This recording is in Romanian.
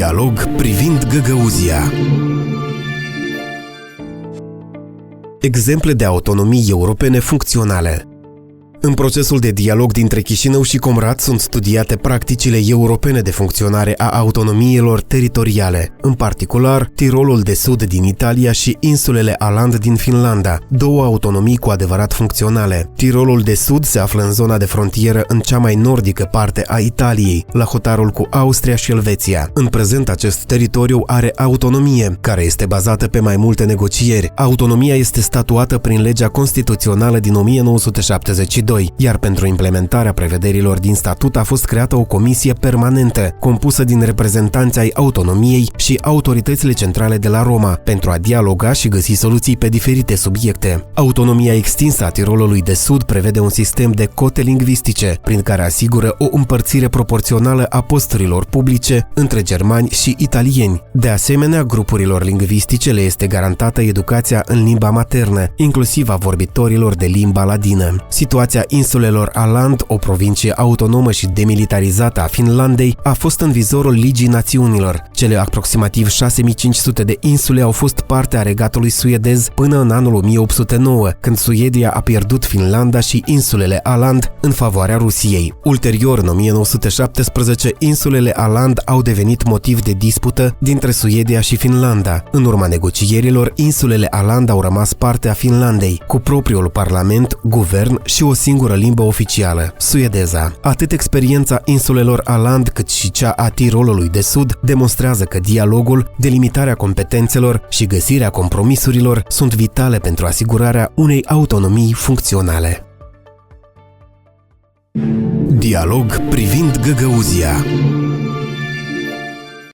Dialog privind Găgăuzia. Exemple de autonomii europene funcționale. În procesul de dialog dintre Chișinău și Comrat sunt studiate practicile europene de funcționare a autonomiilor teritoriale, în particular Tirolul de Sud din Italia și insulele Åland din Finlanda, două autonomii cu adevărat funcționale. Tirolul de Sud se află în zona de frontieră în cea mai nordică parte a Italiei, la hotarul cu Austria și Elveția. În prezent, acest teritoriu are autonomie, care este bazată pe mai multe negocieri. Autonomia este statuată prin legea constituțională din 1972. Iar pentru implementarea prevederilor din statut a fost creată o comisie permanentă, compusă din reprezentanți ai autonomiei și autoritățile centrale de la Roma, pentru a dialoga și găsi soluții pe diferite subiecte. Autonomia extinsă a Tirolului de Sud prevede un sistem de cote lingvistice, prin care asigură o împărțire proporțională a posturilor publice între germani și italieni. De asemenea, grupurilor lingvistice le este garantată educația în limba maternă, inclusiv a vorbitorilor de limba ladină. Situația insulelor Åland, o provincie autonomă și demilitarizată a Finlandei, a fost în vizorul Ligii Națiunilor. Cele aproximativ 6500 de insule au fost parte a regatului suedez până în anul 1809, când Suedia a pierdut Finlanda și insulele Åland în favoarea Rusiei. Ulterior, în 1917, insulele Åland au devenit motiv de dispută dintre Suedia și Finlanda. În urma negocierilor, insulele Åland au rămas parte a Finlandei, cu propriul parlament, guvern și o singură limbă oficială, suedeza. Atât experiența insulelor Åland cât și cea a Tirolului de Sud demonstrează că dialogul, delimitarea competențelor și găsirea compromisurilor sunt vitale pentru asigurarea unei autonomii funcționale. Dialog privind Găgăuzia.